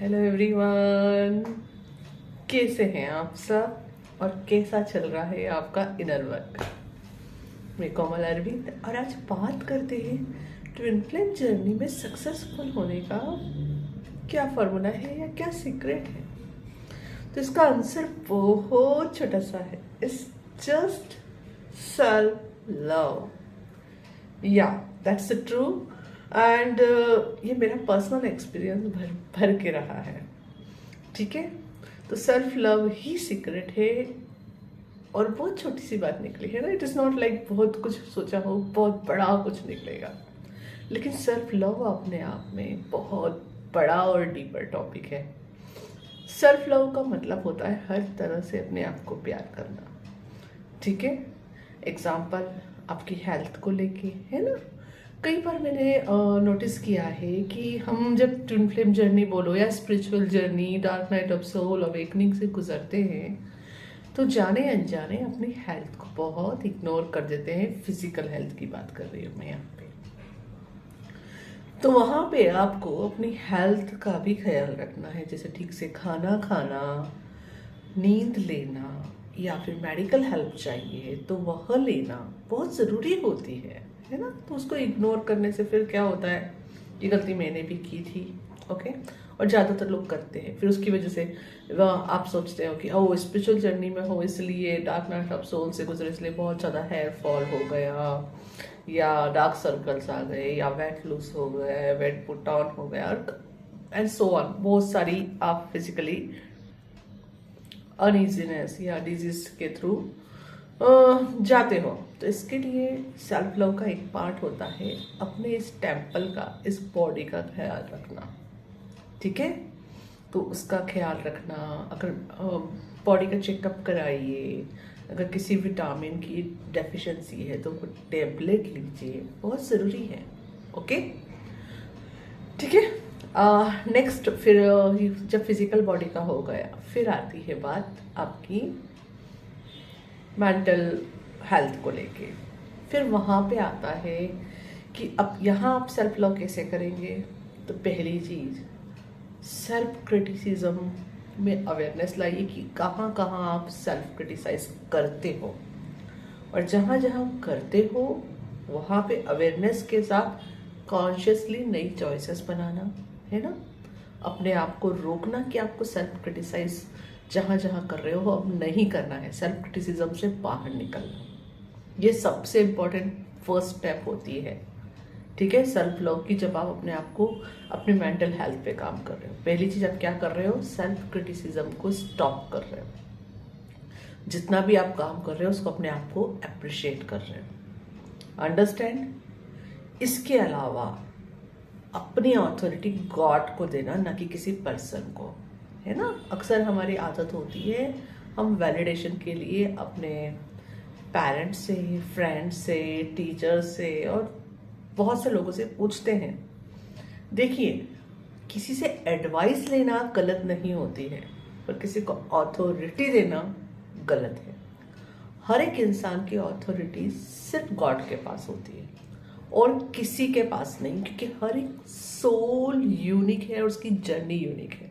Hello everyone, कैसे हैं आप सब और कैसा चल रहा है आपका इनर वर्क। मैं कोमल अरविंद और आज बात करते हैं ट्विन फ्लेम जर्नी में सक्सेसफुल होने का क्या फॉर्मूला है या क्या सीक्रेट है। तो इसका आंसर बहुत छोटा सा है, इट्स जस्ट सेल्फ लव। या दैट्स ट्रू एंड ये मेरा पर्सनल एक्सपीरियंस भर के रहा है। ठीक है, तो सेल्फ लव ही सीक्रेट है और बहुत छोटी सी बात निकली है ना। इट इज़ नॉट लाइक बहुत कुछ सोचा हो, बहुत बड़ा कुछ निकलेगा, लेकिन सेल्फ लव अपने आप में बहुत बड़ा और डीपर टॉपिक है। सेल्फ लव का मतलब होता है हर तरह से अपने आप को प्यार करना। ठीक है, एग्जाम्पल आपकी हेल्थ को लेके है ना। कई बार मैंने नोटिस किया है कि हम जब ट्विन फ्लेम जर्नी बोलो या spiritual journey, dark night of soul, awakening से गुजरते हैं तो जाने अनजाने अपनी हेल्थ को बहुत इग्नोर कर देते हैं। फिजिकल हेल्थ की बात कर रही हूँ मैं यहाँ पे। तो वहाँ पे आपको अपनी हेल्थ का भी ख्याल रखना है, जैसे ठीक से खाना खाना, नींद लेना, या फिर मेडिकल हेल्प चाहिए तो वह लेना बहुत ज़रूरी होती है ना। तो उसको इग्नोर करने से फिर क्या होता है, ये गलती मैंने भी की थी। ओके, और ज़्यादातर लोग करते हैं। फिर उसकी वजह से आप सोचते हो कि ओ स्पिरिचुअल जर्नी में हो इसलिए, डार्क नाइट ऑफ सोल से गुजरे इसलिए बहुत ज़्यादा हेयर फॉल हो गया, या डार्क सर्कल्स आ गए, या वेट लूज हो गया, वेट पुट ऑन हो गया, एंड सो ऑन। बहुत सारी आप फिजिकली अनइजीनेस या डिजीज के थ्रू जाते हो। तो इसके लिए सेल्फ लव का एक पार्ट होता है अपने इस टेम्पल का, इस बॉडी का ख्याल रखना। ठीक है, तो उसका ख्याल रखना, अगर बॉडी का चेकअप कराइए, अगर किसी विटामिन की डेफिशिएंसी है तो वो टेबलेट लीजिए, बहुत ज़रूरी है। ओके, ठीक है। नेक्स्ट फिर जब फिजिकल बॉडी का हो गया, फिर आती है बात आपकी मेंटल हेल्थ को लेके। फिर वहाँ पे आता है कि अब यहाँ आप सेल्फ लव कैसे करेंगे। तो पहली चीज़, सेल्फ क्रिटिसिज्म में अवेयरनेस लाइए कि कहाँ कहाँ आप सेल्फ क्रिटिसाइज करते हो, और जहाँ जहाँ करते हो वहाँ पे अवेयरनेस के साथ कॉन्शियसली नई चॉइसेस बनाना है ना। अपने आप को रोकना कि आपको सेल्फ क्रिटिसाइज जहाँ जहाँ कर रहे हो अब नहीं करना है, सेल्फ क्रिटिसिज्म से बाहर निकलना। ये सबसे इम्पोर्टेंट फर्स्ट स्टेप होती है। ठीक है, सेल्फ लव की, जब आप अपने आप को अपनी मेंटल हेल्थ पे काम कर रहे हो, पहली चीज आप क्या कर रहे हो, सेल्फ क्रिटिसिज्म को स्टॉप कर रहे हो। जितना भी आप काम कर रहे हो उसको अपने आप को अप्रिशिएट कर रहे हो। अंडरस्टैंड। इसके अलावा अपनी ऑथोरिटी गॉड को देना, ना कि किसी पर्सन को, है ना। अक्सर हमारी आदत होती है हम वैलिडेशन के लिए अपने पेरेंट्स से, फ्रेंड्स से, टीचर्स से और बहुत से लोगों से पूछते हैं। देखिए, किसी से एडवाइस लेना गलत नहीं होती है, पर किसी को ऑथोरिटी देना गलत है। हर एक इंसान की ऑथोरिटी सिर्फ गॉड के पास होती है और किसी के पास नहीं, क्योंकि हर एक सोल यूनिक है और उसकी जर्नी यूनिक है।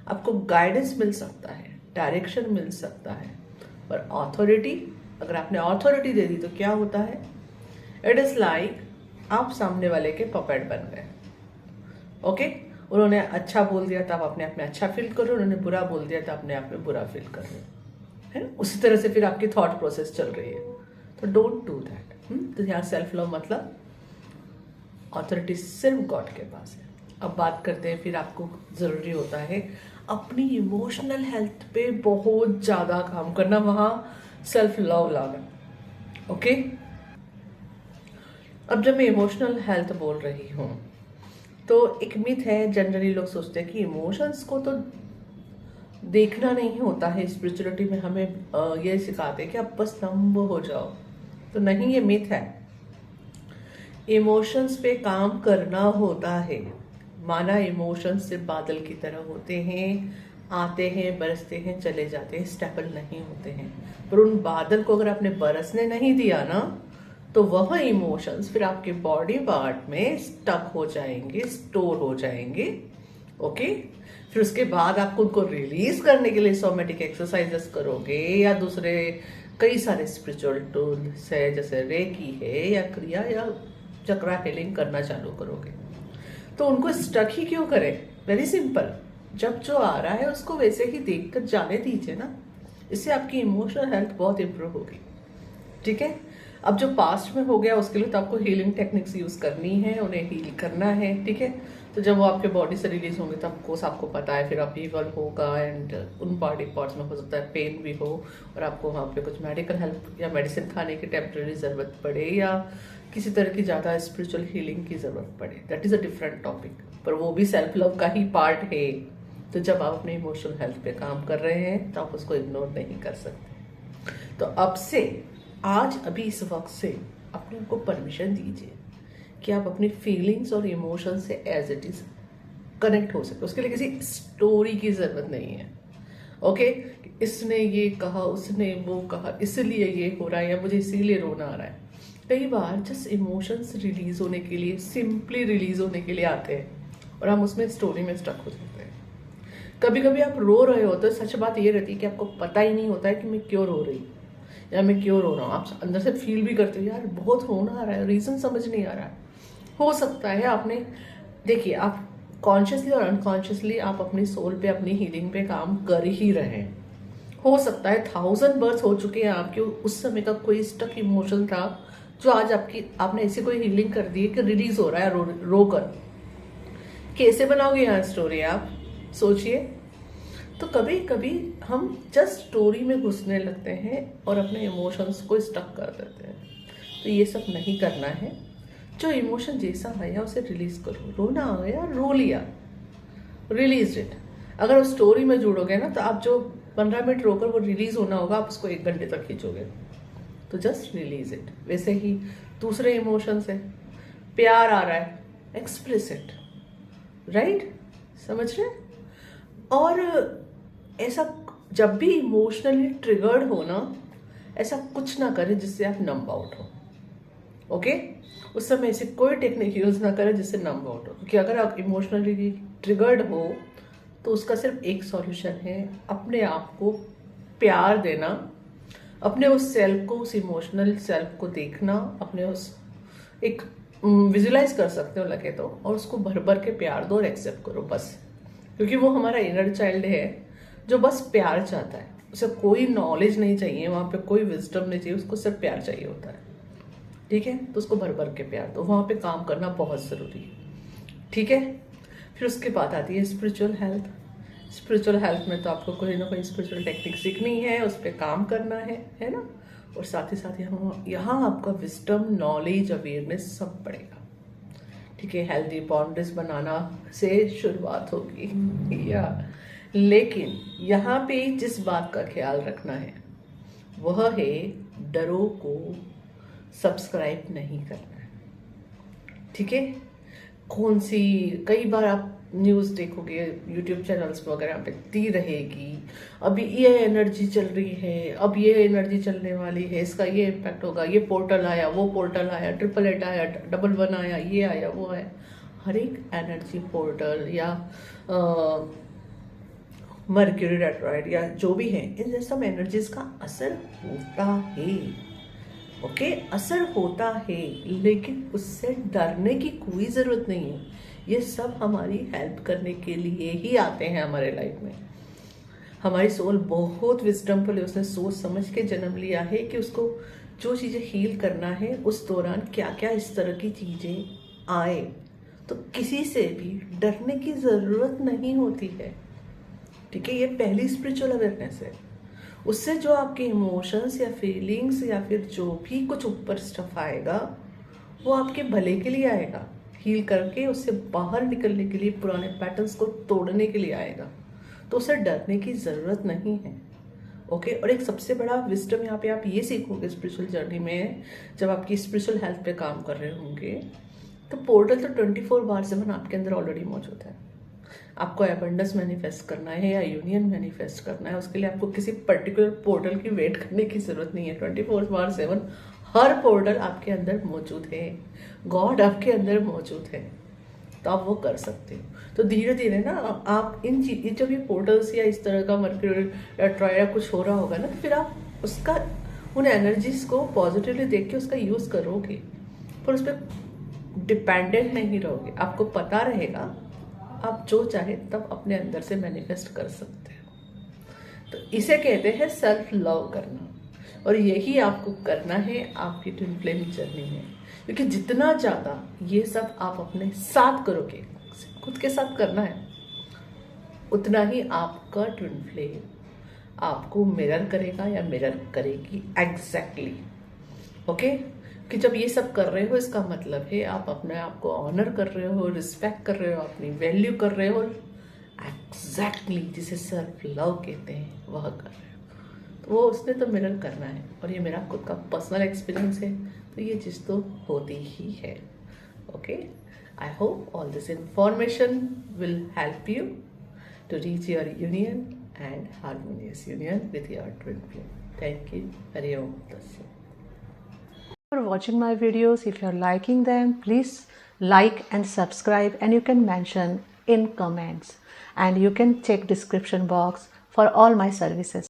आपको गाइडेंस मिल सकता है, डायरेक्शन मिल सकता है, पर ऑथोरिटी, अगर आपने ऑथोरिटी दे दी तो क्या होता है, इट इज लाइक आप सामने वाले के पपेट बन गए। ओके, उन्होंने अच्छा बोल दिया तो आप अपने आप में अच्छा फील कर रहे हो, उन्होंने बुरा बोल दिया तो अपने आप में बुरा फील कर रहे हो, है ना। उसी तरह से फिर आपकी थॉट प्रोसेस चल रही है। तो डोंट डू दैट। तो यहाँ सेल्फ लव मतलब ऑथोरिटी सिर्फ गॉड के पास है। अब बात करते हैं, फिर आपको ज़रूरी होता है अपनी इमोशनल हेल्थ पे बहुत ज़्यादा काम करना, वहाँ सेल्फ लव लाना। ओके, अब जब मैं इमोशनल हेल्थ बोल रही हूँ तो एक मिथ है, जनरली लोग सोचते हैं कि इमोशंस को तो देखना नहीं होता है। स्पिरिचुअलिटी में हमें ये सिखाते हैं कि आप बस नम्ब हो जाओ, तो नहीं, ये मिथ है। इमोशंस पे काम करना होता है। माना इमोशंस सिर्फ बादल की तरह होते हैं, आते हैं, बरसते हैं, चले जाते हैं, स्टेबल नहीं होते हैं। पर उन बादल को अगर आपने बरसने नहीं दिया ना, तो वह इमोशंस फिर आपके बॉडी पार्ट में स्टक हो जाएंगे, स्टोर हो जाएंगे, ओके। फिर उसके बाद आप उनको रिलीज करने के लिए सोमेटिक एक्सरसाइजेस करोगे या दूसरे कई सारे स्पिरिचुअल टूल्स है, जैसे रेकी है या क्रिया या चक्रा हीलिंग करना चालू करोगे। तो उनको स्टक ही क्यों करें? वेरी सिंपल, जब जो आ रहा है उसको वैसे ही देखकर जाने दीजिए ना। इससे आपकी इमोशनल हेल्थ बहुत इंप्रूव होगी। ठीक है। अब जो पास्ट में हो गया उसके लिए तो आपको हीलिंग टेक्निक्स यूज करनी है, उन्हें हील करना है। ठीक है। तो जब वो आपके बॉडी से रिलीज होंगे तो ऑफकोर्स आपको पता है फिर अपीवल होगा एंड उन बॉडी पार्ट्स में हो सकता है पेन भी हो और आपको वहाँ पे कुछ मेडिकल हेल्प या मेडिसिन खाने की टेम्पररी जरूरत पड़े या किसी तरह की ज़्यादा स्पिरिचुअल हीलिंग की जरूरत पड़े। That is a different topic, पर वो भी सेल्फ लव का ही पार्ट है। तो जब आप अपने इमोशनल हेल्थ पे काम कर रहे हैं तो आप उसको इग्नोर नहीं कर सकते। तो अब से आज अभी इस वक्त से अपने को परमिशन दीजिए कि आप अपनी फीलिंग्स और इमोशन से एज इट इज कनेक्ट हो सके। उसके लिए किसी स्टोरी की जरूरत नहीं है। ओके, इसने ये कहा, उसने वो कहा, इसलिए ये हो रहा है या मुझे इसीलिए रोना आ रहा है। कई बार जस्ट इमोशंस रिलीज होने के लिए, सिंपली रिलीज होने के लिए आते हैं और हम उसमें स्टोरी में स्टक हो जाते हैं। कभी कभी आप रो रहे हो तो सच बात ये रहती है कि आपको पता ही नहीं होता है कि मैं क्यों रो रही या मैं क्यों रो रहा हूँ। आप अंदर से फील भी करते हो यार बहुत रोना आ रहा है, रीजन समझ नहीं आ रहा है। हो सकता है आपने, देखिए, आप कॉन्शियसली और अनकॉन्शियसली आप अपनी सोल पे, अपनी हीलिंग पे काम कर ही रहे हैं। हो सकता है 1000 बर्थ हो चुके हैं आपके, उस समय का कोई स्टक इमोशन था जो आज आपने ऐसी कोई हीलिंग कर दी है कि रिलीज हो रहा है रो कर। कैसे बनाओगे यहाँ स्टोरी? आप सोचिए। तो कभी कभी हम जस्ट स्टोरी में घुसने लगते हैं और अपने इमोशंस को स्टक कर देते हैं। तो ये सब नहीं करना है। जो इमोशन जैसा आया उसे रिलीज करो। रोना आ गया, रो लिया, रिलीज इट। अगर उस स्टोरी में जुड़ोगे ना तो आप जो 15 मिनट रोकर वो रिलीज होना होगा, आप उसको 1 घंटे तक खींचोगे। तो जस्ट रिलीज इट। वैसे ही दूसरे इमोशन से प्यार आ रहा है, एक्सप्रेस इट, राइट? समझ रहे? और ऐसा जब भी इमोशनली ट्रिगर्ड हो ना, ऐसा कुछ ना करें जिससे आप नंब आउट हो। ओके? उस समय ऐसी कोई टेक्निक यूज ना करें जिससे नंब आउट हो, क्योंकि अगर आप इमोशनली ट्रिगर्ड हो तो उसका सिर्फ एक सॉल्यूशन है, अपने आप को प्यार देना, अपने उस सेल्फ को, उस इमोशनल सेल्फ को देखना, अपने उस एक विजुलाइज कर सकते हो लगे तो, और उसको भर भर के प्यार दो और एक्सेप्ट करो बस। क्योंकि वो हमारा इनर चाइल्ड है जो बस प्यार चाहता है। उसे कोई नॉलेज नहीं चाहिए, वहां पे कोई विजडम नहीं चाहिए, उसको सिर्फ प्यार चाहिए होता है। ठीक है? तो उसको भर भर के प्यार दो। वहां पे काम करना बहुत जरूरी है। ठीक है? फिर उसके बाद आती है स्पिरिचुअल हेल्थ। स्पिरिचुअल हेल्थ में तो आपको कोई ना कोई स्पिरिचुअल टेक्निक सीखनी है, उस पर काम करना है ना? और साथ ही साथ यहाँ आपका विजडम, नॉलेज, अवेयरनेस सब बढ़ेगा। ठीक है? हेल्दी बाउंड्रीज बनाना से शुरुआत होगी या, लेकिन यहाँ पे जिस बात का ख्याल रखना है वह है डरों को सब्सक्राइब नहीं करना है। ठीक है? कई बार आप न्यूज़ देखोगे, यूट्यूब चैनल्स वगैरह पे दी रहेगी, अभी ये एनर्जी चल रही है, अब ये एनर्जी चलने वाली है, इसका ये इम्पैक्ट होगा, ये पोर्टल आया, वो पोर्टल आया, 888 आया, 11 आया, ये आया, वो आया। हर एक एनर्जी पोर्टल या मर्क्यूरी रेट्रोग्रेड या जो भी है, इन सब एनर्जीज का असर होता है। ओके? असर होता है, लेकिन उससे डरने की कोई जरूरत नहीं है। ये सब हमारी हेल्प करने के लिए ही आते हैं हमारे लाइफ में। हमारी सोल बहुत विजडमफुल है, उसने सोच समझ के जन्म लिया है कि उसको जो चीजें हील करना है उस दौरान क्या क्या इस तरह की चीजें आए। तो किसी से भी डरने की जरूरत नहीं होती है। ठीक है? ये पहली स्पिरिचुअल अवेयरनेस है। उससे जो आपके इमोशंस या फीलिंग्स या फिर जो भी कुछ ऊपर स्टफ आएगा वो आपके भले के लिए आएगा, हील करके उससे बाहर निकलने के लिए, पुराने पैटर्न्स को तोड़ने के लिए आएगा। तो उसे डरने की जरूरत नहीं है। ओके? और एक सबसे बड़ा विजडम यहाँ पे आप ये सीखोगे स्पिरिचुअल जर्नी में, जब आपकी स्पिरिचुअल हेल्थ पे काम कर रहे होंगे, तो पोर्टल तो 24/7 आपके अंदर ऑलरेडी मौजूद है। आपको एबंडेंस मैनिफेस्ट करना है या यूनियन मैनिफेस्ट करना है, उसके लिए आपको किसी पर्टिकुलर पोर्टल की वेट करने की जरूरत नहीं है। 24/7 हर पोर्टल आपके अंदर मौजूद है, गॉड आपके अंदर मौजूद है। तो आप वो कर सकते हो। तो धीरे धीरे ना आप जब ये पोर्टल्स या इस तरह का मर्क्यूरी या ट्रॉय या कुछ हो रहा होगा ना, तो फिर आप उसका उन एनर्जीज को पॉजिटिवली देख के उसका यूज़ करोगे, पर उस पर डिपेंडेंट नहीं रहोगे। आपको पता रहेगा आप जो चाहे तब अपने अंदर से मैनिफेस्ट कर सकते हो। तो इसे कहते हैं सेल्फ लव करना, और यही आपको करना है आपकी ट्विन फ्लेम जर्नी में। क्योंकि जितना ज़्यादा ये सब आप अपने साथ करोगे, खुद के साथ करना है, उतना ही आपका ट्विन फ्लेम आपको मिरर करेगा या मिरर करेगी एग्जैक्टली। ओके, कि जब ये सब कर रहे हो इसका मतलब है आप अपने आप को ऑनर कर रहे हो, रिस्पेक्ट कर रहे हो, अपनी वैल्यू कर रहे हो, एग्जैक्टली जिसे सेल्फ लव कहते हैं वह कर रहे हो। तो वो उसने तो मिरर करना है, और ये मेरा खुद का पर्सनल एक्सपीरियंस है, तो ये चीज़ तो होती ही है। Okay, I hope all this information will help you to reach your union and harmonious union with your twin flame. Thank you. Hari Om Tasya. For watching my videos, if you're liking them, please like and subscribe, and you can mention in comments, and you can check description box for all my services.